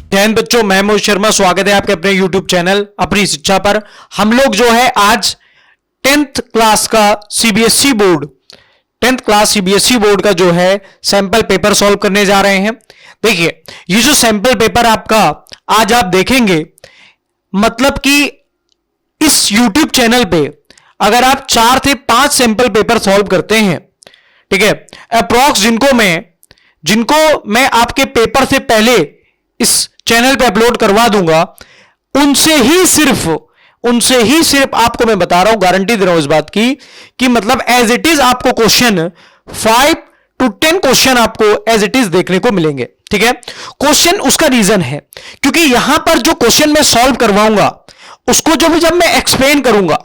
जय हिंद बच्चों, मैं मोहित शर्मा। स्वागत है आपके अपने YouTube चैनल अपनी शिक्षा पर। हम लोग जो है आज 10th क्लास का CBSE board 10th class CBSE board का जो है सैंपल पेपर सॉल्व करने जा रहे हैं। देखिए, ये जो सैंपल पेपर आपका आज आप देखेंगे, मतलब कि इस YouTube चैनल पे अगर आप 4 से 5 सैंपल पेपर सॉल्व करते हैं, ठीक है, अप्रॉक्स जिनको मैं आपके पेपर से पहले इस चैनल पे अपलोड करवा दूंगा, उनसे ही सिर्फ आपको मैं बता रहा हूं, गारंटी दे रहा हूं इस बात की कि मतलब एज इट इज आपको क्वेश्चन 5 to 10 क्वेश्चन आपको एज इट इज देखने को मिलेंगे। ठीक है, क्वेश्चन उसका रीजन है क्योंकि यहां पर जो क्वेश्चन मैं सॉल्व करवाऊंगा उसको जब मैं एक्सप्लेन करूंगा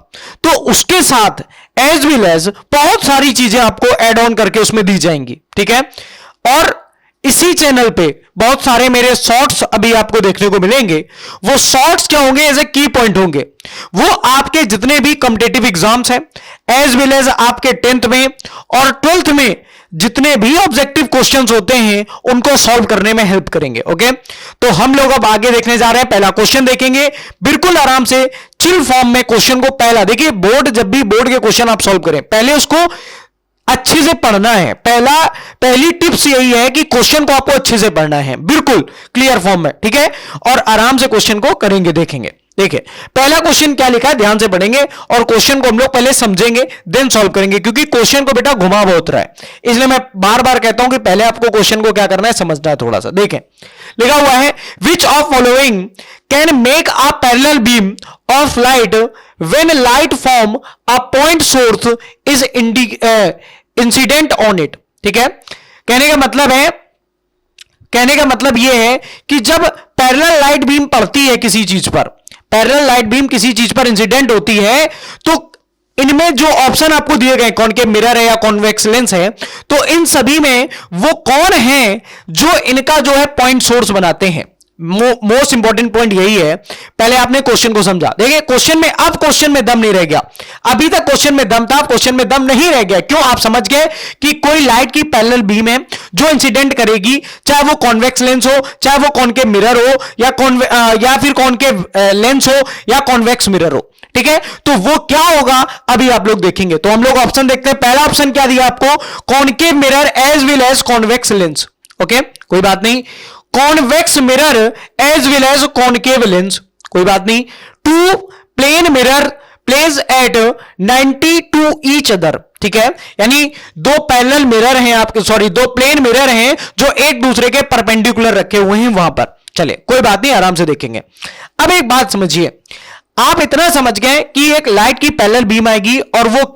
तो उसके साथ एज वेल एज बहुत सारी चीजें आपको ऐड ऑन करके उसमें दी जाएंगी। ठीक है, और इसी चैनल पे बहुत सारे मेरे शॉर्ट्स अभी आपको देखने को मिलेंगे। वो शॉर्ट्स क्या होंगे, एज ए की पॉइंट होंगे, वो आपके जितने भी कॉम्पिटिटिव एग्जाम्स हैं एज वेल एज आपके 10th में और 12th में जितने भी ऑब्जेक्टिव क्वेश्चंस होते हैं उनको सॉल्व करने में हेल्प करेंगे। ओके, तो हम लोग अब आगे देखने जा रहे हैं। पहला क्वेश्चन देखेंगे, बिल्कुल आराम से चिल फॉर्म में क्वेश्चन को पहला देखिए। जब भी बोर्ड के क्वेश्चन आप सॉल्व करें, पहले उसको अच्छे से पढ़ना है। पहली टिप्स यही है कि क्वेश्चन को आपको अच्छे से पढ़ना है, बिल्कुल क्लियर फॉर्म में। ठीक है, और आराम से क्वेश्चन को करेंगे, देखेंगे। देखिए, पहला क्वेश्चन क्या लिखा है, ध्यान से पढ़ेंगे और क्वेश्चन को हम लोग पहले समझेंगे देन सॉल्व करेंगे, क्योंकि क्वेश्चन को बेटा घुमा बहुत रहा है, इसलिए मैं बार बार कहता हूं कि पहले आपको क्वेश्चन को क्या करना है, समझना है थोड़ा सा। देखें, लिखा हुआ है, which of following can make a parallel beam of light when light from a point source is incident on it. ठीक है, कहने का मतलब यह है कि जब पैरेलल लाइट बीम पड़ती है किसी चीज पर, पैरेलल लाइट बीम किसी चीज पर इंसिडेंट होती है, तो इनमें जो ऑप्शन आपको दिए गए, कॉनकेव मिरर है या कॉन्वेक्स लेंस है, तो इन सभी में वो कौन है जो इनका जो है पॉइंट सोर्स बनाते हैं। मोस्ट इंपॉर्टेंट पॉइंट यही है। पहले आपने क्वेश्चन को समझा। देखिए, क्वेश्चन में दम नहीं रह गया। अभी तक क्वेश्चन में दम था, क्वेश्चन में दम नहीं रह गया। क्यों? आप समझ गए कि कोई लाइट की पैरेलल बीम है जो इंसिडेंट करेगी, चाहे वो कॉन्वेक्स लेंस हो, चाहे वो कॉनकेव मिरर हो, या फिर कॉनकेव लेंस हो या कॉन्वेक्स मिरर हो। ठीक है, तो वो क्या होगा अभी आप लोग देखेंगे। तो हम लोग ऑप्शन देखते हैं। पहला ऑप्शन क्या दिया आपको, concave mirror as well as convex lens. Okay, कोई बात नहीं। Convex mirror as well as concave lens, कोई बात नहीं। 2 plane mirror place at 90 to each other. ठीक है, यानी 2 पैरेलल मिरर हैं आपके, 2 प्लेन मिरर हैं जो एक दूसरे के परपेंडिकुलर रखे हुए हैं वहां पर। चले, कोई बात नहीं, आराम से देखेंगे। अब एक बात समझिए, आप इतना समझ गए कि एक लाइट की पैरेलल बीम आएगी और वो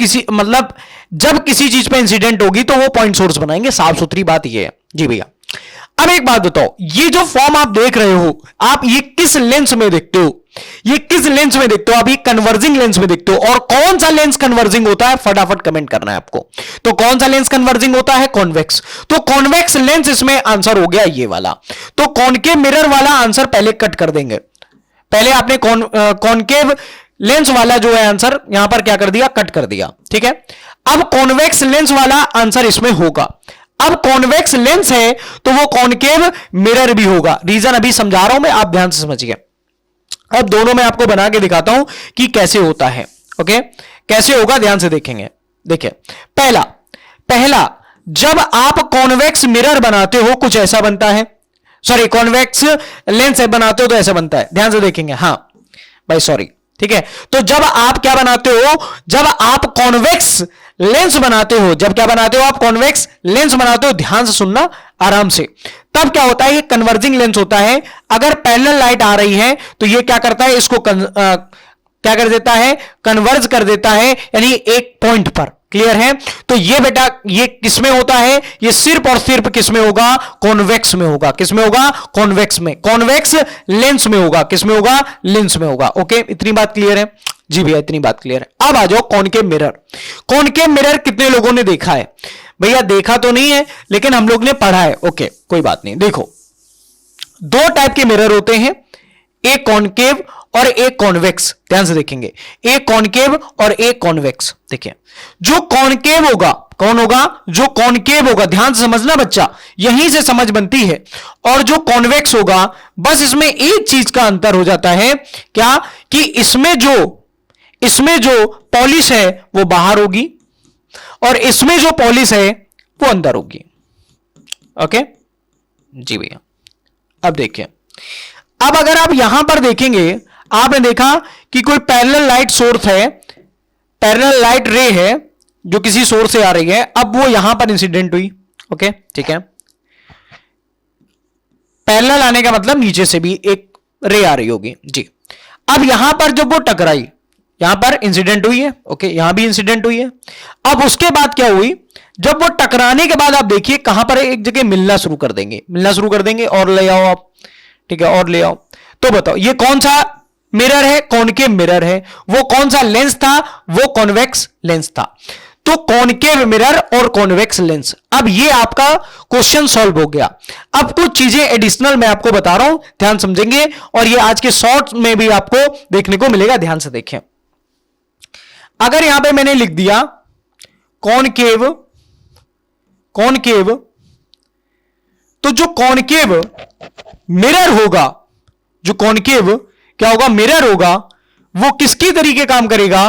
जब किसी चीज पे इंसिडेंट होगी तो वो पॉइंट सोर्स बनाएंगे। साफ सुथरी बात ये है जी भैया। अब एक बात बताओ, ये जो फॉर्म आप देख रहे हो, आप ये किस लेंस में देखते हो? आप ये कन्वर्जिंग लेंस में देखते हो। और कौन सा लेंस कन्वर्जिंग होता है, फटाफट कमेंट करना है आपको। तो कौन सा लेंस कन्वर्जिंग होता है? कॉन्वेक्स। तो कॉन्वेक्स लेंस इसमें आंसर हो गया ये वाला। तो कॉनकेव मिरर वाला आंसर पहले कट कर देंगे। पहले आपने कॉनकेव लेंस वाला जो है आंसर यहां पर क्या कर दिया, कट कर दिया। ठीक है, अब कॉन्वेक्स लेंस वाला आंसर इसमें होगा। अब कॉन्वेक्स लेंस है तो वो कॉनकेव मिरर भी होगा। रीजन अभी समझा रहा हूं मैं, आप ध्यान से समझिए। अब दोनों में आपको बना के दिखाता हूं कि कैसे होता है। ओके, कैसे होगा, ध्यान से देखेंगे। देखिए, पहला जब आप कॉन्वेक्स मिरर बनाते हो कुछ ऐसा बनता है, कॉन्वेक्स लेंस बनाते हो तो ऐसा बनता है। ध्यान से देखेंगे। हाँ भाई, सॉरी। ठीक है, तो जब आप क्या बनाते हो, जब आप कॉन्वेक्स लेंस बनाते हो, आप कॉन्वेक्स लेंस बनाते हो, ध्यान से सुनना आराम से, तब क्या होता है, ये कन्वर्जिंग लेंस होता है। अगर पैरेलल लाइट आ रही है तो ये क्या करता है, इसको क्या कर देता है, कन्वर्ज कर देता है, यानी एक पॉइंट पर। क्लियर है? तो ये बेटा ये किसमें होता है, ये सिर्फ और सिर्फ किसमें होगा, कॉन्वेक्स में होगा। किसमें होगा, कॉन्वेक्स में, कॉन्वेक्स लेंस में होगा। किसमें होगा, लेंस में होगा। ओके, इतनी बात क्लियर है जी भैया, इतनी बात क्लियर है। अब आ जाओ कॉनकेव मिरर। कॉनकेव मिरर कितने लोगों ने देखा है भैया? देखा तो नहीं है, लेकिन हम लोग ने पढ़ा है। ओके, कोई बात नहीं। देखो, 2 टाइप के मिरर होते हैं, एक कॉनकेव और एक कॉन्वेक्स। ध्यान से देखेंगे, एक कॉनकेव और एक कॉन्वेक्स। देखिए, जो कॉनकेव होगा कौन होगा? जो कॉनकेव होगा। ध्यान से समझना बच्चा, यहीं से समझ बनती है। और जो कॉन्वेक्स होगा, बस इसमें एक चीज का अंतर हो जाता है, क्या? कि इसमें जो पॉलिश है वो बाहर होगी और इसमें जो पॉलिश है वो अंदर होगी। ओके जी भैया। अब देखिए, अब अगर आप यहां पर देखेंगे, आपने देखा कि कोई पैरेलल लाइट सोर्स है, पैरेलल लाइट रे है जो किसी सोर्स से आ रही है, अब वो यहां पर इंसिडेंट हुई। ओके ठीक है, पैरेलल आने का मतलब नीचे से भी एक रे आ रही होगी जी। अब यहां पर जब वो टकराई, यहां पर इंसिडेंट हुई है, ओके, यहां भी इंसिडेंट हुई है। अब उसके बाद क्या हुई? जब वो टकराने के बाद आप देखिए कहां पर एक जगह मिलना शुरू कर देंगे, और ले आओ आप, ठीक है, और ले आओ। तो बताओ ये कौन सा मिरर है? कॉनकेव मिरर है। वो कौन सा लेंस था? वो कॉन्वेक्स लेंस था। तो कॉनकेव मिरर और कॉन्वेक्स लेंस। अब ये आपका क्वेश्चन सॉल्व हो गया। अब कुछ चीजें एडिशनल मैं आपको बता रहा हूं, ध्यान समझेंगे, और ये आज के शॉर्ट में भी आपको देखने को मिलेगा। ध्यान से देखें, अगर यहां पे मैंने लिख दिया कॉनकेव, तो जो कॉनकेव मिरर होगा, जो कॉनकेव क्या होगा? मिरर होगा, वो किसकी तरीके काम करेगा?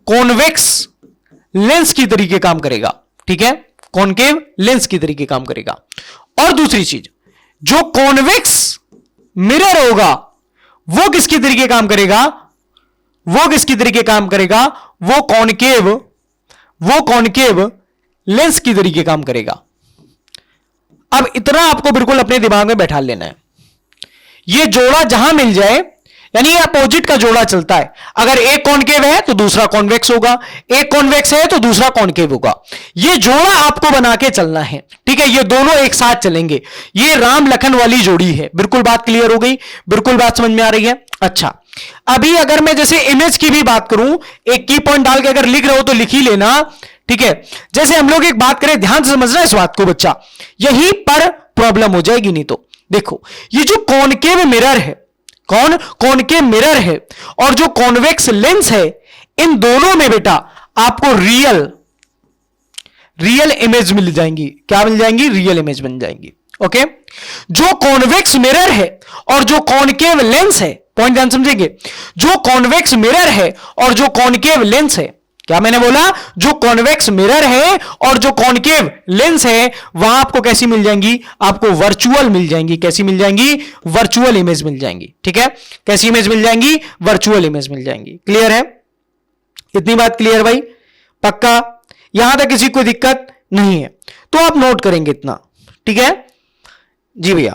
कॉन्वेक्स लेंस की तरीके काम करेगा। ठीक है, कॉनकेव लेंस की तरीके काम करेगा। और दूसरी चीज, जो कॉन्वेक्स मिरर होगा वो किसकी तरीके काम करेगा? वो कॉनकेव लेंस की तरीके काम करेगा। अब इतना आपको बिल्कुल अपने दिमाग में बैठा लेना है। ये जोड़ा जहां मिल जाए, यानी ये अपोजिट का जोड़ा चलता है। अगर एक कॉनकेव है तो दूसरा कॉन्वेक्स होगा, एक कॉन्वेक्स है तो दूसरा कॉनकेव होगा। ये जोड़ा आपको बना के चलना है। ठीक है, ये दोनों एक साथ चलेंगे। ये राम लखन वाली जोड़ी है। बिल्कुल बात क्लियर हो गई? बिल्कुल बात समझ में आ रही है? अच्छा, अभी अगर मैं जैसे इमेज की भी बात करूं, एक की पॉइंट डाल के अगर लिख रहे हो तो लिख ही लेना। ठीक है, जैसे हम लोग एक बात करें, ध्यान से समझना इस बात को बच्चा, यहीं पर प्रॉब्लम हो जाएगी। नहीं तो देखो, ये जो कॉनकेव मिरर है, कॉनकेव मिरर है और जो कॉन्वेक्स लेंस है, इन दोनों में बेटा आपको रियल इमेज मिल जाएंगी। क्या मिल जाएंगी? रियल इमेज बन जाएंगी। ओके, जो कॉन्वेक्स मिरर है और जो कॉनकेव लेंस है, पॉइंट ध्यान समझेंगे, जो कॉन्वेक्स मिरर है और जो कॉनकेव लेंस है, क्या मैंने बोला? जो कॉन्वेक्स मिरर है और जो कॉनकेव लेंस है, वहां आपको कैसी मिल जाएंगी? आपको वर्चुअल मिल जाएंगी। कैसी मिल जाएंगी? वर्चुअल इमेज मिल जाएंगी। ठीक है, कैसी इमेज मिल जाएंगी? वर्चुअल इमेज मिल जाएंगी। क्लियर है? इतनी बात क्लियर भाई? पक्का? यहां तक किसी को दिक्कत नहीं है तो आप नोट करेंगे इतना। ठीक है जी भैया,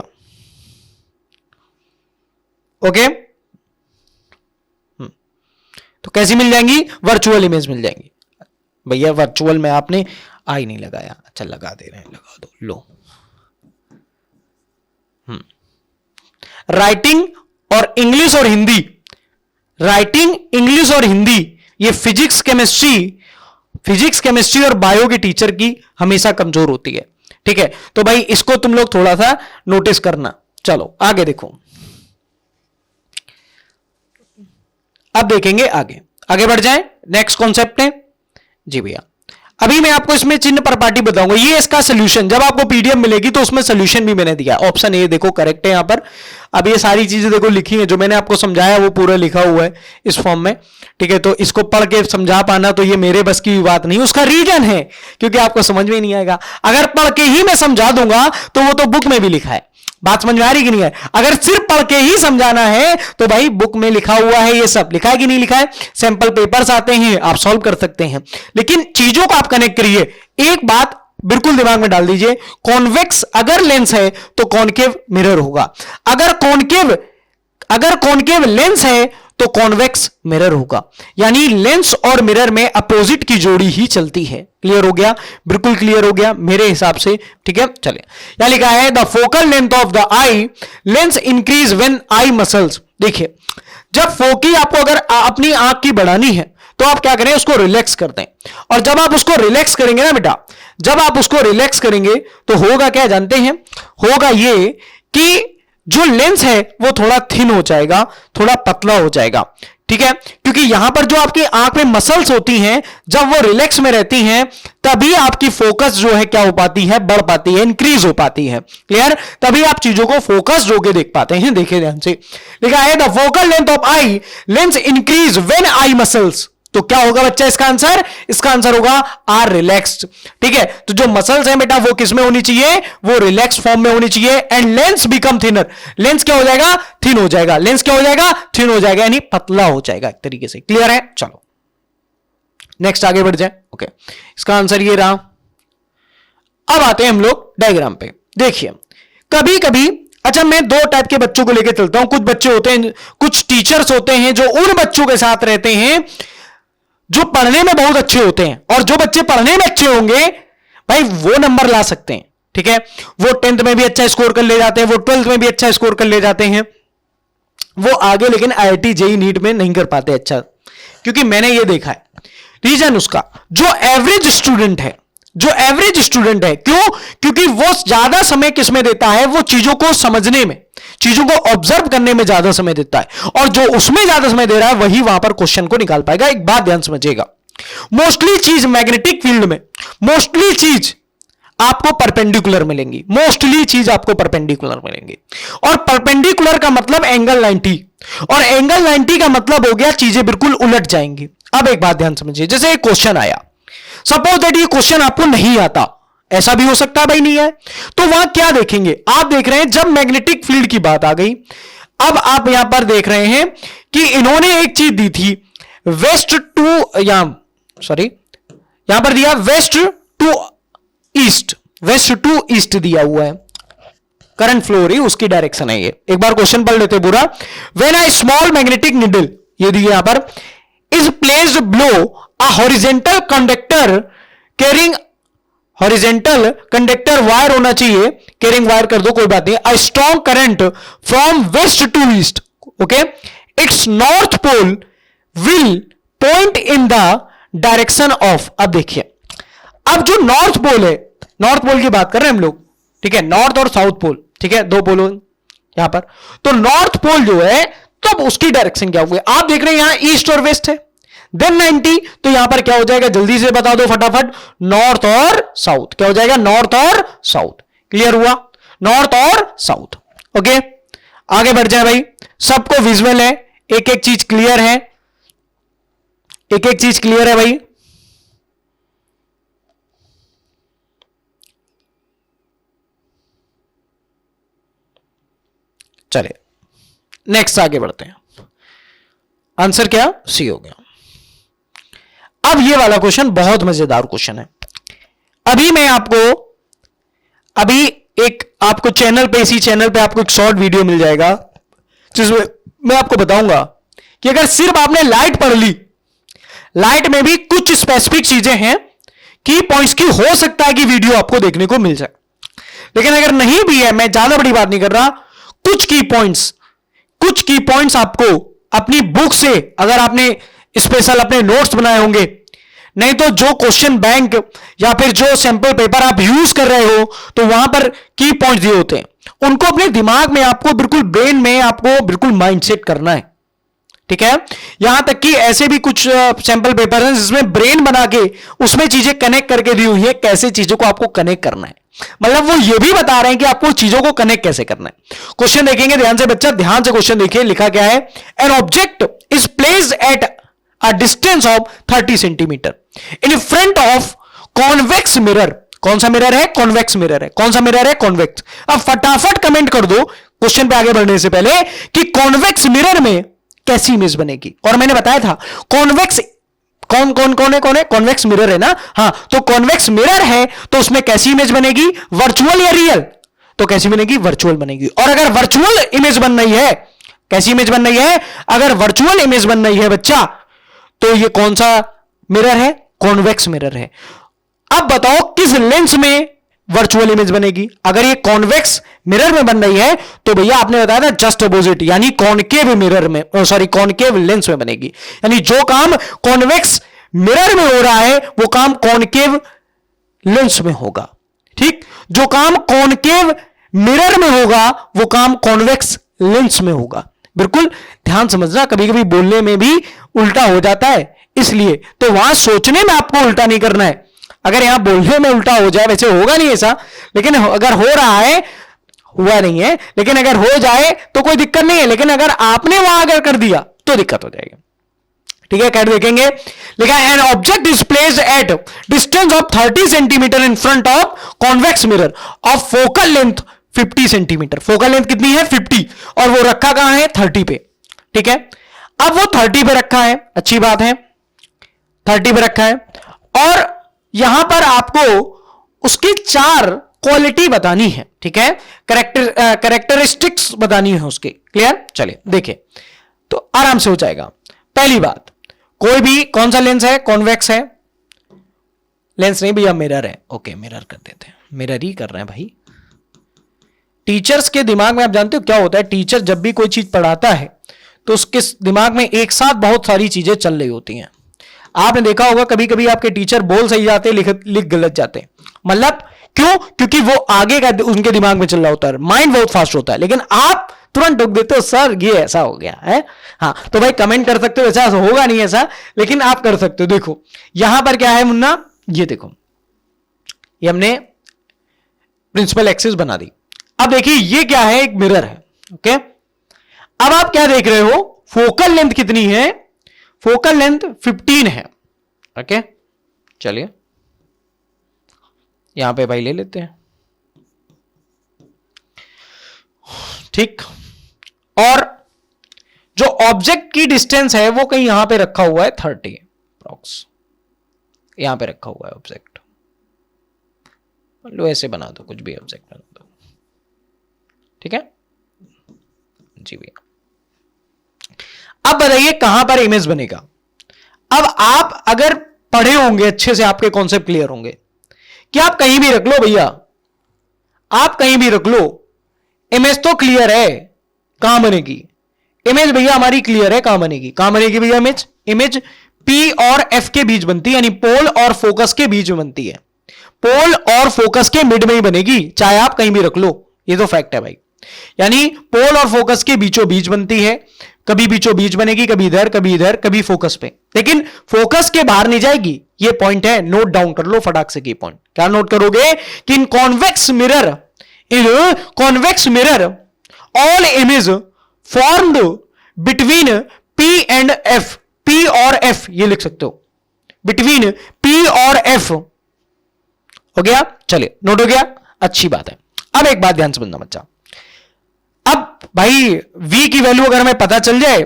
ओके। तो कैसी मिल जाएंगी? वर्चुअल इमेज मिल जाएंगी। भैया वर्चुअल में आपने आई नहीं लगाया, अच्छा लगा दे रहे हैं, लगा दो, लो। राइटिंग और इंग्लिश और हिंदी, राइटिंग इंग्लिश और हिंदी, ये फिजिक्स केमिस्ट्री और बायो के टीचर की हमेशा कमजोर होती है। ठीक है, तो भाई इसको तुम लोग थोड़ा सा नोटिस करना। चलो आगे देखो, अब देखेंगे आगे बढ़ जाएं नेक्स्ट कॉन्सेप्ट है जी भैया। अभी मैं आपको इसमें चिन्ह प्रॉपर्टी बताऊंगा। ये इसका सोल्यूशन, जब आपको पीडीएफ मिलेगी तो उसमें सोल्यूशन भी मैंने दिया। ऑप्शन ए देखो करेक्ट है यहां पर। अब ये सारी चीजें देखो लिखी है, जो मैंने आपको समझाया वो पूरा लिखा हुआ है इस फॉर्म में। ठीक है, तो इसको पढ़ के समझा पाना तो ये मेरे बस की बात नहीं। उसका रीजन है क्योंकि आपको समझ में नहीं आएगा। अगर पढ़ के ही मैं समझा दूंगा तो वो तो बुक में भी लिखा है। बात समझ में आ रही कि नहीं है? अगर सिर्फ पढ़ के ही समझाना है तो भाई बुक में लिखा हुआ है, ये सब लिखा है कि नहीं लिखा है। सैंपल पेपर्स आते हैं, आप सॉल्व कर सकते हैं, लेकिन चीजों को आप कनेक्ट करिए। एक बात बिल्कुल दिमाग में डाल दीजिए, कॉन्वेक्स अगर लेंस है तो कॉनकेव मिरर होगा। अगर कॉनकेव लेंस है तो कॉन्वेक्स मिरर होगा। यानी लेंस और मिरर में अपोजिट की जोड़ी ही चलती है। क्लियर हो गया? बिल्कुल क्लियर हो गया मेरे हिसाब से। ठीक है, चलिए यहां लिखा है the focal length of the eye lens increase when eye muscles. देखिए, जब फोकी आपको अगर अपनी आंख की बढ़ानी है तो आप क्या करें? उसको रिलैक्स कर दें। और जब आप उसको रिलैक्स करेंगे ना बेटा, जब आप उसको रिलैक्स करेंगे तो होगा क्या जानते हैं? होगा ये कि जो लेंस है वो थोड़ा थिन हो जाएगा, थोड़ा पतला हो जाएगा। ठीक ठीक है, क्योंकि यहां पर जो आपकी आंख में मसल्स होती हैं जब वो रिलैक्स में रहती हैं तभी आपकी फोकस जो है क्या हो पाती है, बढ़ पाती है, इंक्रीज हो पाती है। क्लियर, तभी आप चीजों को फोकस होकर देख पाते हैं। देखिए ध्यान से लिखा है the focal length of eye lens increase when eye muscles. तो क्या होगा बच्चा इसका आंसर? इसका आंसर होगा आर रिलैक्स्ड। ठीक है, तो जो मसल्स हैं बेटा वो किस में होनी चाहिए? वो रिलैक्स फॉर्म में होनी चाहिए। And lens become thinner, lens क्या हो जाएगा? थिन हो जाएगा। लेंस क्या हो जाएगा? थिन हो जाएगा, यानी पतला हो जाएगा एक तरीके से। क्लियर है? चलो नेक्स्ट आगे बढ़ जाए। ओके, इसका आंसर ये रहा। अब आते हैं हम लोग डायग्राम पे। देखिए कभी कभी, अच्छा मैं दो टाइप के बच्चों को लेकर चलता हूं। कुछ बच्चे होते हैं, कुछ टीचर्स होते हैं जो उन बच्चों के साथ रहते हैं जो पढ़ने में बहुत अच्छे होते हैं, और जो बच्चे पढ़ने में अच्छे होंगे भाई वो नंबर ला सकते हैं। ठीक है, वो 10th में भी अच्छा स्कोर कर ले जाते हैं, वो 12th में भी अच्छा स्कोर कर ले जाते हैं, वो आगे लेकिन IIT JEE नीट में नहीं कर पाते अच्छा, क्योंकि मैंने ये देखा है। रीजन उसका, जो एवरेज स्टूडेंट है, जो एवरेज स्टूडेंट है, क्यों? क्योंकि वो ज्यादा समय किसमें देता है? वो चीजों को समझने में, चीजों को ऑब्जर्व करने में ज्यादा समय देता है, और जो उसमें ज्यादा समय दे रहा है वही वहां पर क्वेश्चन को निकाल पाएगा। एक बात ध्यान समझिएगा, मोस्टली चीज मैग्नेटिक फील्ड में, मोस्टली चीज आपको परपेंडिकुलर मिलेंगी, मोस्टली चीज आपको परपेंडिकुलर मिलेंगी। और परपेंडिकुलर का मतलब एंगल 90, और एंगल 90 का मतलब हो गया चीजें बिल्कुल उलट जाएंगी। अब एक बात ध्यान समझिए, जैसे एक क्वेश्चन आया, सपोज दैट ये क्वेश्चन आपको नहीं आता, ऐसा भी हो सकता है भाई नहीं है, तो वहां क्या देखेंगे आप? देख रहे हैं जब मैग्नेटिक फील्ड की बात आ गई, अब आप यहां पर देख रहे हैं कि इन्होंने एक चीज दी थी वेस्ट टू, यहां पर दिया west to east, west to east दिया हुआ है, करंट फ्लो हो रही उसकी डायरेक्शन है ये। एक बार क्वेश्चन पढ़ लेते पूरा। When a small magnetic needle, ये दिया यहां पर, is placed below a horizontal conductor carrying, horizontal conductor wire होना चाहिए, कैरिंग वायर कर दो कोई बात नहीं, a strong current from west to east, okay, its north pole will point in the direction of. अब देखिए, अब जो नॉर्थ पोल है, नॉर्थ पोल की बात कर रहे हैं हम लोग, ठीक है, नॉर्थ और साउथ पोल, ठीक है, दो पोल यहां पर, तो नॉर्थ पोल जो है तब उसकी डायरेक्शन क्या हुई? आप देख रहे हैं यहां ईस्ट और वेस्ट है, देन 90, तो यहां पर क्या हो जाएगा? जल्दी से बता दो फटाफट, नॉर्थ और साउथ। क्या हो जाएगा? नॉर्थ और साउथ। क्लियर हुआ? नॉर्थ और साउथ। ओके, आगे बढ़ जाए भाई, सबको विजुअल है, एक एक चीज क्लियर है, एक एक चीज क्लियर है भाई। चलिए नेक्स्ट आगे बढ़ते हैं। आंसर क्या? सी हो गया। अब ये वाला क्वेश्चन बहुत मजेदार क्वेश्चन है। अभी मैं आपको, अभी एक आपको चैनल पे, इसी चैनल पे आपको एक शॉर्ट वीडियो मिल जाएगा जिसमें मैं आपको बताऊंगा कि अगर सिर्फ आपने लाइट पढ़ ली, लाइट में भी कुछ स्पेसिफिक चीजें हैं, की पॉइंट्स की हो सकता है कि वीडियो आपको देखने को मिल जाए, लेकिन अगर नहीं भी है, मैं ज्यादा बड़ी बात नहीं कर रहा, कुछ की पॉइंट्स आपको अपनी बुक से, अगर आपने स्पेशल अपने नोट्स बनाए होंगे, नहीं तो जो क्वेश्चन बैंक या फिर जो सैंपल पेपर आप यूज कर रहे हो, तो वहां पर की पॉइंट्स दिए होते हैं, उनको अपने दिमाग में, आपको बिल्कुल ब्रेन में, आपको बिल्कुल माइंडसेट करना है। ठीक है, यहां तक कि ऐसे भी कुछ सैंपल पेपर हैं जिसमें ब्रेन बना के उसमें चीजें कनेक्ट करके दी हुई है, कैसे चीजों को आपको कनेक्ट करना है। मतलब वो ये भी बता रहे हैं कि आपको चीजों को कनेक्ट कैसे करना है। क्वेश्चन देखेंगे ध्यान से बच्चा, ध्यान से क्वेश्चन देखिए, लिखा क्या है? An object is placed at a distance of 30 centimetre in front of convex mirror. कौन सा मिरर है? कॉन्वेक्स मिरर है। कौन सा मिरर है? कॉन्वेक्स। अब फटाफट कमेंट कर दो क्वेश्चन पे आगे बढ़ने से पहले कि कॉन्वेक्स मिरर में कैसी इमेज बनेगी। और मैंने बताया था कॉन्वेक्स कौन है? कॉन्वेक्स मिरर है ना। हाँ, तो कॉन्वेक्स मिरर है तो उसमें कैसी इमेज बनेगी? वर्चुअल या रियल? तो कैसी बनेगी? वर्चुअल बनेगी। और अगर वर्चुअल इमेज बन रही है, कैसी इमेज बन रही है? अगर वर्चुअल इमेज बन रही है बच्चा, तो ये कौन सा मिरर है? कॉन्वेक्स मिरर है। अब बताओ किस लेंस में वर्चुअल इमेज बनेगी? अगर ये कॉन्वेक्स मिरर में बन रही है तो भैया आपने बताया था जस्ट अपोजिट, यानी कॉनकेव मिरर में, सॉरी कॉनकेव लेंस में बनेगी। यानी जो काम कॉन्वेक्स मिरर में हो रहा है वो काम कॉनकेव लेंस में होगा। ठीक, जो काम कॉनकेव मिरर में होगा वो काम कॉन्वेक्स लेंस में होगा। बिल्कुल ध्यान समझना, कभी कभी बोलने में भी उल्टा हो जाता है, इसलिए तो वहां सोचने में आपको उल्टा नहीं करना है। अगर यहां बोलने में उल्टा हो जाए, वैसे होगा नहीं ऐसा, लेकिन अगर हो रहा है, हुआ नहीं है, लेकिन अगर हो जाए तो कोई दिक्कत नहीं है, लेकिन अगर आपने वहां अगर कर दिया तो दिक्कत हो जाएगी। ठीक है, कैट देखेंगे, लिखा an object is placed at distance of 30 centimetre in front of convex mirror of focal length 50 centimetre. Focal length कितनी है? 50, और वो रखा कहां है? 30 पे। ठीक है, अब वो 30 पे रखा है, अच्छी बात है, 30 पे रखा है, और यहां पर आपको उसकी 4 क्वालिटी बतानी है। ठीक है, कैरेक्टरिस्टिक्स बतानी है उसके। क्लियर? चलिए देखिए, तो आराम से हो जाएगा। पहली बात, कोई भी कौन सा लेंस है? कॉन्वेक्स है, लेंस नहीं भैया, मिरर है। ओके, मिरर कर देते हैं, मिरर ही कर रहे हैं भाई। टीचर्स के दिमाग में आप जानते हो क्या होता है, टीचर जब भी कोई चीज पढ़ाता है तो उसके दिमाग में एक साथ बहुत सारी चीजें चल रही होती हैं। आपने देखा होगा कभी कभी आपके टीचर बोल सही जाते हैं, लिख गलत जाते हैं। मतलब क्यों? क्योंकि वो आगे का उनके दिमाग में चल रहा होता है, माइंड बहुत फास्ट होता है, लेकिन आप तुरंत टोक देते हो, सर ये ऐसा हो गया है। हाँ, तो भाई कमेंट कर सकते हो, ऐसा होगा नहीं ऐसा, लेकिन आप कर सकते हो। देखो यहां पर क्या है मुन्ना, ये देखो, ये हमने प्रिंसिपल एक्सिस बना दी। अब देखिए ये क्या है? एक मिरर है। ओके, अब आप क्या देख रहे हो? फोकल लेंथ कितनी है? फोकल लेंथ 15 है। ओके, चलिए यहां पे भाई ले लेते हैं। ठीक, और जो ऑब्जेक्ट की डिस्टेंस है वो कहीं यहां पे रखा हुआ है 30 अप्रॉक्स, यहां पे रखा हुआ है ऑब्जेक्ट। लो ऐसे बना दो, कुछ भी ऑब्जेक्ट बना दो। ठीक है जी भैया। अब बताइए कहां पर इमेज बनेगा? अब आप अगर पढ़े होंगे अच्छे से, आपके कॉन्सेप्ट क्लियर होंगे कि आप कहीं भी रख लो भैया, आप कहीं भी रख लो, इमेज तो क्लियर है, कहां बनेगी इमेज भैया? हमारी क्लियर है, कहां बनेगी? कहां बनेगी भैया इमेज? इमेज P और F के बीच बनती है, यानी पोल और फोकस के बीच में बनती है। पोल और फोकस के मिड में ही बनेगी, चाहे आप कहीं भी रख लो, ये तो फैक्ट है भाई। यानी पोल और फोकस के बीचों बीच बनती है, कभी बीचों बीच बनेगी, कभी इधर कभी इधर कभी फोकस पे, लेकिन फोकस के बाहर नहीं जाएगी। ये पॉइंट है, नोट डाउन कर लो फटाक से। की पॉइंट क्या नोट करोगे कि in convex mirror all image formed between P and F, P और F ये लिख सकते हो, बिटवीन P और F। हो गया? चलिए नोट हो गया, अच्छी बात है। अब एक बात ध्यान से समझना बच्चा, अब भाई V की वैल्यू अगर हमें पता चल जाए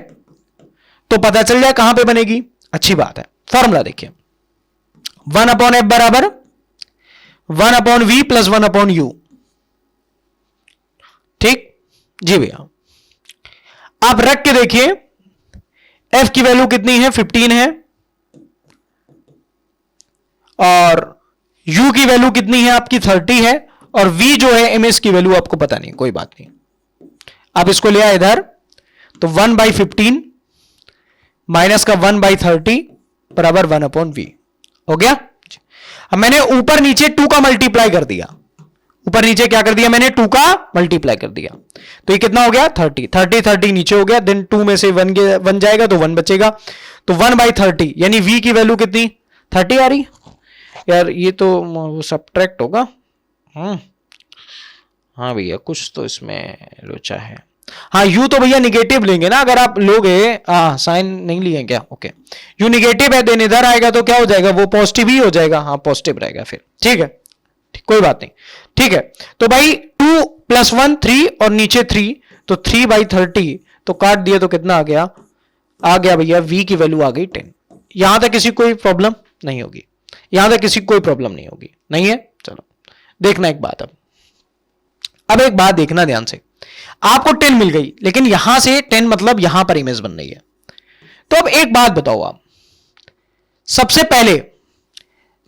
तो पता चल जाए कहां पे बनेगी, अच्छी बात है। फॉर्मूला देखिए, 1/F बराबर 1/V प्लस 1/U। ठीक जी भैया, आप रख के देखिए, F की वैल्यू कितनी है? 15 है, और U की वैल्यू कितनी है आपकी? 30 है, और V जो है इमेज की वैल्यू आपको पता नहीं, कोई बात नहीं। आप इसको लिया इधर, तो 1/15 माइनस का 1/30 बराबर 1/V हो गया। अब मैंने ऊपर नीचे 2 का मल्टीप्लाई कर दिया, ऊपर नीचे क्या कर दिया मैंने? 2 का मल्टीप्लाई कर दिया, तो ये कितना हो गया? 30 नीचे हो गया, देन 2 में से 1 जाएगा तो 1 बचेगा, तो 1/30, यानी V की वैल्यू कितनी? 30 आ रही यार, ये तो सब्ट्रैक्ट होगा। हाँ भैया, कुछ तो इसमें लोचा है। हाँ, यू तो भैया निगेटिव लेंगे ना, अगर आप लोगे, साइन नहीं लिए क्या? ओके, यू निगेटिव है, देन इधर आएगा तो क्या हो जाएगा? वो पॉजिटिव ही हो जाएगा। हाँ, पॉजिटिव रहेगा फिर, ठीक है, कोई बात नहीं। ठीक है, तो भाई 2 + 1 3 और नीचे 3, तो 3/30, तो काट दिया तो कितना आ गया? आ गया भैया V की वैल्यू आ गई 10। यहां तक किसी कोई प्रॉब्लम नहीं होगी, यहां तक किसी कोई प्रॉब्लम नहीं होगी, नहीं है? चलो देखना एक बात, अब एक बात देखना ध्यान से, आपको 10 मिल गई, लेकिन यहां से 10 मतलब यहां पर इमेज बन रही है। तो अब एक बात बताओ आप, सबसे पहले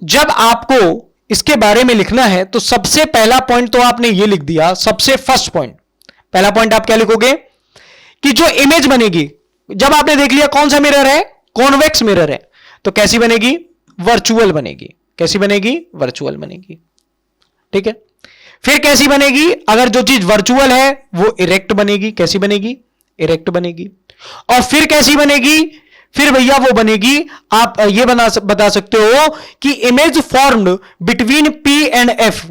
जब आपको इसके बारे में लिखना है तो सबसे पहला पॉइंट तो आपने ये लिख दिया, सबसे फर्स्ट पॉइंट, पहला पॉइंट आप क्या लिखोगे कि जो इमेज बनेगी, जब आपने देख लिया कौन सा मिरर है? कॉन्वेक्स मिरर है, तो कैसी बनेगी? वर्चुअल बनेगी। कैसी बनेगी? वर्चुअल बनेगी। ठीक है, फिर कैसी बनेगी? अगर जो चीज वर्चुअल है वो इरेक्ट बनेगी। कैसी बनेगी? इरेक्ट बनेगी। और फिर कैसी बनेगी? फिर भैया वो बनेगी, आप ये बता सकते हो कि image formed between P and F.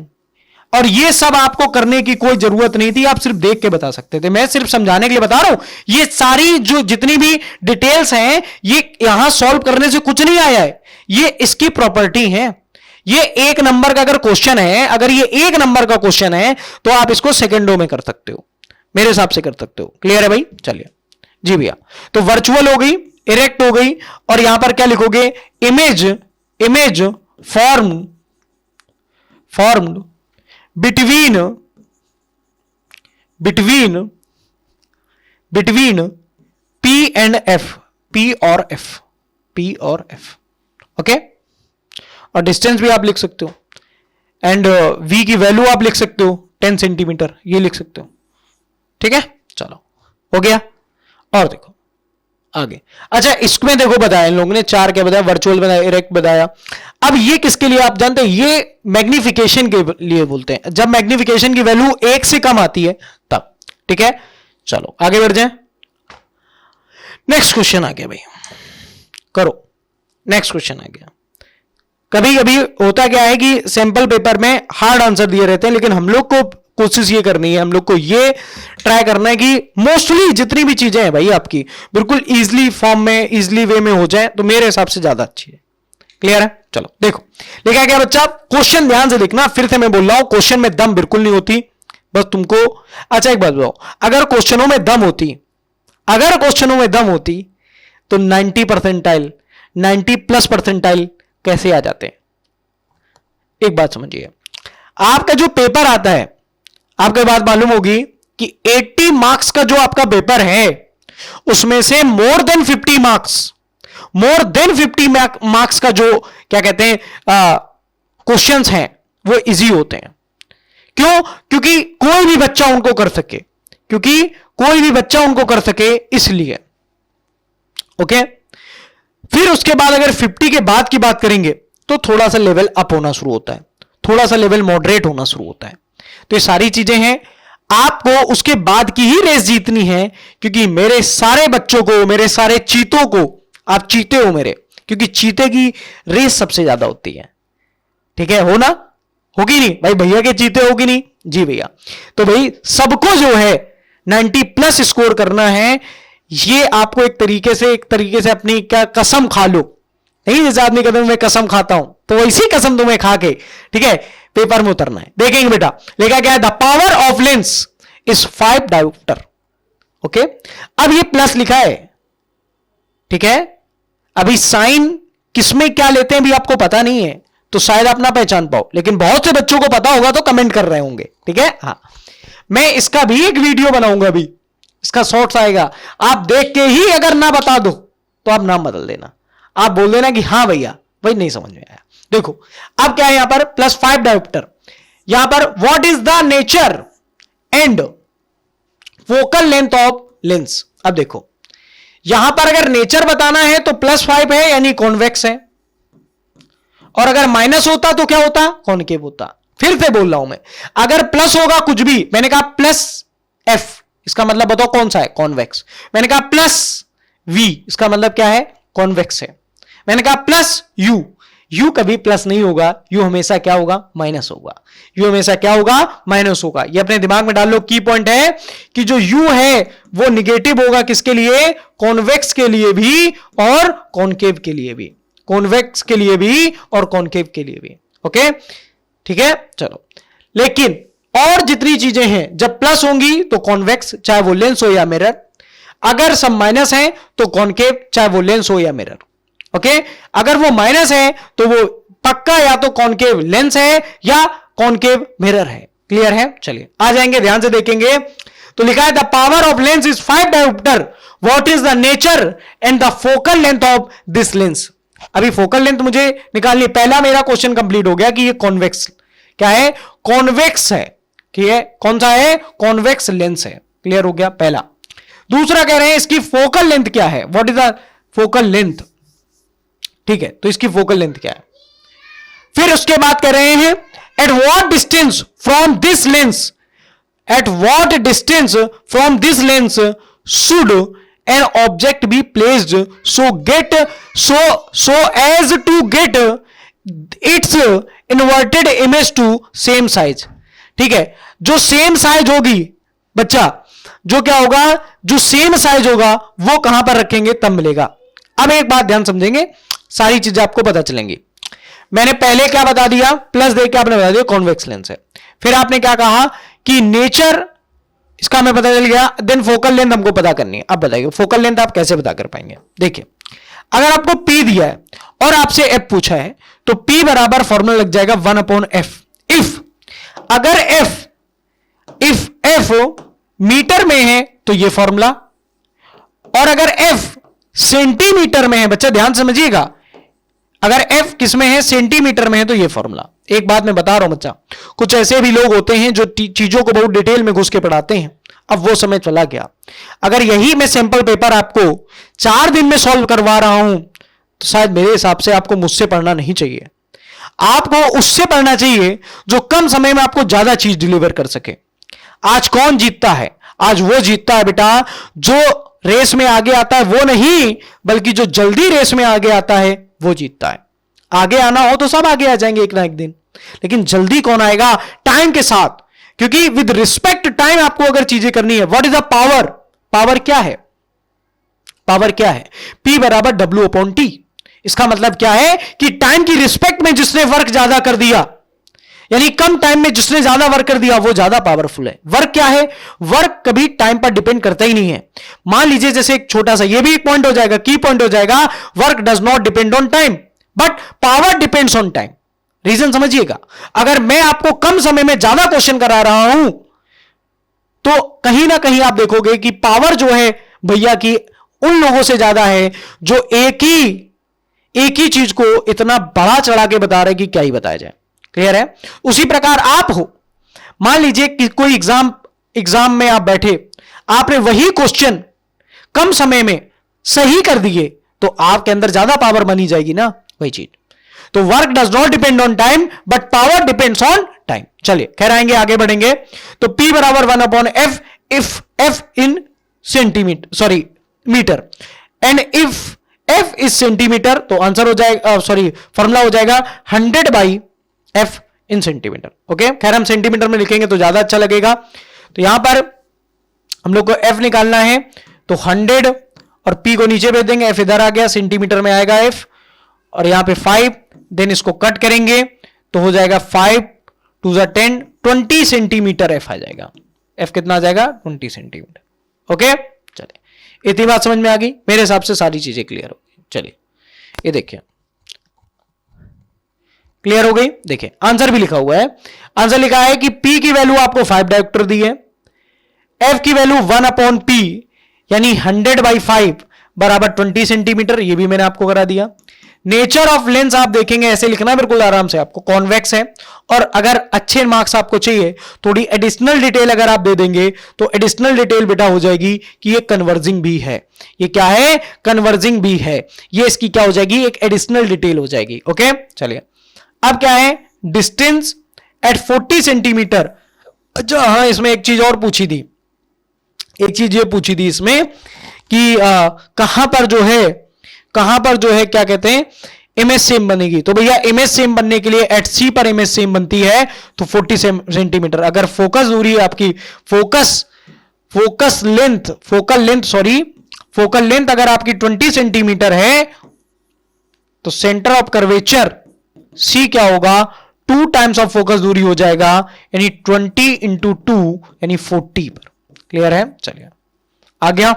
और ये सब आपको करने की कोई जरूरत नहीं थी, आप सिर्फ देख के बता सकते थे। मैं सिर्फ समझाने के लिए बता रहा हूं। ये सारी जो जितनी भी डिटेल्स हैं, ये यहां सॉल्व करने से कुछ नहीं आया है, ये इसकी प्रॉपर्टी है। ये 1 नंबर का अगर क्वेश्चन है, अगर ये 1 नंबर का क्वेश्चन है, तो आप इसको सेकंडों में कर सकते हो, मेरे हिसाब से कर सकते हो। क्लियर है भाई? चलिए जी भैया। तो वर्चुअल हो गई, इरेक्ट हो गई, और यहां पर क्या लिखोगे? Image formed between P and F, P और एफ। ओके, और डिस्टेंस भी आप लिख सकते हो, एंड v की वैल्यू आप लिख सकते हो 10 सेंटीमीटर, ये लिख सकते हो। ठीक है, चलो हो गया। और देखो आगे, अच्छा इसमें देखो बताया इन लोगों ने 4 क्या बताया, वर्चुअल बताया, इरेक्ट बताया। अब ये किसके लिए आप जानते हैं? ये मैग्निफिकेशन के लिए बोलते हैं, जब मैग्निफिकेशन की वैल्यू 1 से कम आती है तब। ठीक है, चलो आगे बढ़ जाए। नेक्स्ट क्वेश्चन आ गया भाई, करो। नेक्स्ट क्वेश्चन आ गया। कभी कभी होता क्या है कि सैंपल पेपर में हार्ड आंसर दिए रहते हैं, लेकिन हम लोग को कोशिश ये करनी है, हम लोग को ये ट्राई करना है कि मोस्टली जितनी भी चीजें हैं भाई आपकी बिल्कुल इजीली फॉर्म में, इजीली वे में हो जाए, तो मेरे हिसाब से ज्यादा अच्छी है। क्लियर है? चलो देखो लिखा क्या बच्चा, क्वेश्चन ध्यान से देखना, फिर से मैं बोल रहा हूं, क्वेश्चन में दम बिल्कुल नहीं होती, बस तुमको। अच्छा एक बात बताओ, अगर क्वेश्चनों में दम होती तो 90% 90+ कैसे आ जाते हैं? एक बात समझिए, आपका जो पेपर आता है, आपको बात मालूम होगी कि 80 मार्क्स का जो आपका पेपर है, उसमें से मोर देन 50 मार्क्स का जो क्या कहते हैं क्वेश्चंस हैं, वो इजी होते हैं। क्यों? क्योंकि कोई भी बच्चा उनको कर सके, इसलिए। ओके, फिर उसके बाद अगर 50 के बाद की बात करेंगे तो थोड़ा सा लेवल अप होना शुरू होता है, थोड़ा सा लेवल मॉडरेट होना शुरू होता है। तो ये सारी चीजें हैं, आपको उसके बाद की ही रेस जीतनी है, क्योंकि मेरे सारे बच्चों को, मेरे सारे चीतों को, आप चीते हो मेरे, क्योंकि चीते की रेस सबसे ज्यादा होती है। ठीक है, हो ना? होगी नहीं भाई? भैया के चीते होगी नहीं? जी भैया। तो भाई सबको जो है 90+ स्कोर करना है, ये आपको एक तरीके से अपनी क्या कसम खा लो, नहीं जैसे आदमी कहते मैं कसम खाता हूं, तो वैसी कसम तुम्हें खा के, ठीक है, पेपर में उतरना है। देखेंगे बेटा, लिखा क्या है, the power of lens is 5 dioptre. Okay, अब ये प्लस लिखा है, ठीक है। अभी साइन किसमें क्या लेते हैं भी आपको पता नहीं है, तो शायद आप ना पहचान पाओ, लेकिन बहुत से बच्चों को पता होगा तो कमेंट कर रहे होंगे। ठीक है, हाँ, मैं इसका भी एक वीडियो बनाऊंगा, अभी इसका शॉर्ट्स आएगा, आप देख के ही अगर ना बता दो तो आप नाम बदल देना, आप बोल देना कि हाँ भैया भाई नहीं समझ में आया। देखो अब क्या है यहां पर, +5 डायोप्टर, यहां पर what is the nature and focal length of lens. अब देखो यहां पर अगर नेचर बताना है तो +5 है यानी कॉन्वेक्स है, और अगर माइनस होता तो क्या होता, कॉनकेव होता। फिर से बोल रहा हूं मैं, अगर प्लस होगा कुछ भी, मैंने कहा +F, इसका मतलब बताओ कौन सा है, कॉन्वेक्स। मैंने कहा +V, इसका मतलब क्या है, कॉन्वेक्स है। मैंने कहा +U, U कभी प्लस नहीं होगा, U हमेशा क्या होगा, माइनस होगा। U हमेशा क्या होगा, माइनस होगा। ये अपने दिमाग में डाल लो, की पॉइंट है कि जो U है वो निगेटिव होगा, किसके लिए, कॉन्वेक्स के लिए भी और कॉनकेव के लिए भी, कॉन्वेक्स के लिए भी और कॉनकेव के लिए भी। ओके ठीक है, चलो। लेकिन और जितनी चीजें हैं जब प्लस होंगी तो कॉन्वेक्स, चाहे वो लेंस हो या मिरर, अगर सब माइनस है तो कॉनकेव, चाहे वो लेंस हो या मिरर। ओके, अगर वो माइनस है तो वो पक्का या तो कॉनकेव लेंस है या कॉनकेव मिरर है। क्लियर है, चलिए आ जाएंगे, ध्यान से देखेंगे। तो लिखा है the power of lens is 5 dioptre, what is the nature and the focal length of this lens. अभी फोकल लेंथ मुझे निकालनी, पहला मेरा क्वेश्चन कंप्लीट हो गया कि ये कॉन्वेक्स क्या है, कॉन्वेक्स है, ठीक है, कौन सा है, कॉन्वेक्स लेंस है। क्लियर हो गया पहला। दूसरा कह रहे हैं इसकी फोकल लेंथ क्या है, what is the focal length, ठीक है, तो इसकी फोकल लेंथ क्या है। फिर उसके बाद कह रहे हैं at what distance from this lens, at what distance from this lens should an object be placed so as to get its inverted image to same size. ठीक है, जो सेम साइज होगी बच्चा, जो क्या होगा, जो सेम साइज होगा वो कहां पर रखेंगे तब मिलेगा. अब एक बात ध्यान समझेंगे, सारी चीजें आपको पता चलेंगी. मैंने पहले क्या बता दिया, प्लस देख के आपने बता दिया कॉन्वेक्स लेंस है. फिर आपने क्या कहा कि नेचर इसका हमें पता चल गया, देन फोकल लेंथ हमको पता करनी है. अब बताइए फोकल लेंथ आप कैसे पता कर पाएंगे. देखिए, अगर आपको P दिया है और आपसे F पूछा है तो P बराबर फॉर्मूला लग जाएगा 1/f. इफ अगर F मीटर में है तो ये फॉर्मूला, और अगर F सेंटीमीटर में है, बच्चा ध्यान समझिएगा, अगर F किस में है, सेंटीमीटर में है, तो ये फॉर्मूला. एक बात मैं बता रहा हूं बच्चा, कुछ ऐसे भी लोग होते हैं जो चीजों को बहुत डिटेल में घुस के पढ़ाते हैं. अब वो समय चला गया. अगर यही मैं सैंपल पेपर आपको 4 दिन में सॉल्व करवा रहा हूं तो शायद मेरे हिसाब से आपको मुझसे पढ़ना नहीं चाहिए. आपको उससे पढ़ना चाहिए जो कम समय में आपको ज्यादा चीज डिलीवर कर सके. आज कौन जीतता है? आज वो जीतता है बेटा जो रेस में आगे आता है, वो नहीं, बल्कि जो जल्दी रेस में आगे आता है वो जीतता है. आगे आना हो तो सब आगे आ जाएंगे एक ना एक दिन, लेकिन जल्दी कौन आएगा? टाइम के साथ. क्योंकि विद रिस्पेक्ट टाइम आपको अगर चीजें करनी है, what is the power? Power क्या है? पावर क्या है? P बराबर W/T. इसका मतलब क्या है कि टाइम की रिस्पेक्ट में जिसने वर्क ज्यादा कर दिया, यानी कम टाइम में जिसने ज्यादा वर्क कर दिया, वो ज्यादा पावरफुल है. वर्क क्या है? वर्क कभी टाइम पर डिपेंड करता ही नहीं है. मान लीजिए जैसे एक छोटा सा, ये भी एक पॉइंट हो जाएगा, की पॉइंट हो जाएगा, work does not depend on time but power depends on time. Reason समझिएगा, अगर मैं आपको कम समय में ज्यादा क्वेश्चन करा रहा हूं तो कहीं ना कहीं आप देखोगे कि पावर जो है भैया की उन लोगों से ज्यादा है जो एक ही चीज को इतना बड़ा चढ़ा के बता रहे कि क्या ही बताया जाए. क्लियर है? उसी प्रकार आप हो, मान लीजिए कि कोई एग्जाम में आप बैठे, आपने वही क्वेश्चन कम समय में सही कर दिए तो आपके अंदर ज्यादा पावर बनी जाएगी ना. वही चीज. तो work does not depend on time but power depends on time. चलिए खैर आएंगे, आगे बढ़ेंगे. तो P बराबर 1/f if F in centimetre, sorry metre, and if F is centimetre तो आंसर हो जाएगा, सॉरी फॉर्मूला हो जाएगा 100/f इन सेंटीमीटर. ओके, खैर हम सेंटीमीटर में लिखेंगे तो ज्यादा अच्छा लगेगा. तो यहां पर हम लोग को F निकालना है तो 100 और P को नीचे भेज देंगे, F इधर आ गया, सेंटीमीटर में आएगा F, और यहां पे 5, देन इसको कट करेंगे तो हो जाएगा 5 2 10 20 सेंटीमीटर F आ जाएगा. F कितना आ जाएगा? 20 सेंटीमीटर. ओके, चलिए इतनी बात समझ में आ गई. मेरे हिसाब से सारी चीजें क्लियर हो गई. चलिए ये देखिए क्लियर हो गई. देखिए आंसर भी लिखा हुआ है. आंसर लिखा है कि P की वैल्यू आपको 5 डायोप्टर दी है, F की वैल्यू 1/P यानी 100/5 बराबर 20 सेंटीमीटर. ये भी मैंने आपको करा दिया. नेचर ऑफ लेंस आप देखेंगे ऐसे लिखना बिल्कुल आराम से, आपको कॉन्वेक्स है. और अगर अच्छे मार्क्स आपको चाहिए, थोड़ी एडिशनल डिटेल अगर आप दे देंगे तो एडिशनल डिटेल बेटा हो जाएगी कि ये कन्वर्जिंग भी है. ये क्या है? कन्वर्जिंग भी है. ये इसकी क्या हो जाएगी? एक एडिशनल डिटेल हो जाएगी. ओके, चलिए अब क्या है? Distance at 40 centimetre. अच्छा हाँ, इसमें एक चीज और पूछी थी, एक चीज ये पूछी थी इसमें कि कहां पर जो है क्या कहते हैं इमेज सेम बनेगी. तो भैया इमेज सेम बनने के लिए एट सी पर इमेज सेम बनती है तो 40 सेंटीमीटर. अगर फोकस दूरी आपकी फोकल लेंथ अगर आपकी 20 सेंटीमीटर है तो सेंटर ऑफ कर्वेचर सी क्या होगा? 2 टाइम्स ऑफ फोकस दूरी हो जाएगा, यानी 20 × 2 यानी 40 पर. क्लियर है? चलिए आ गया.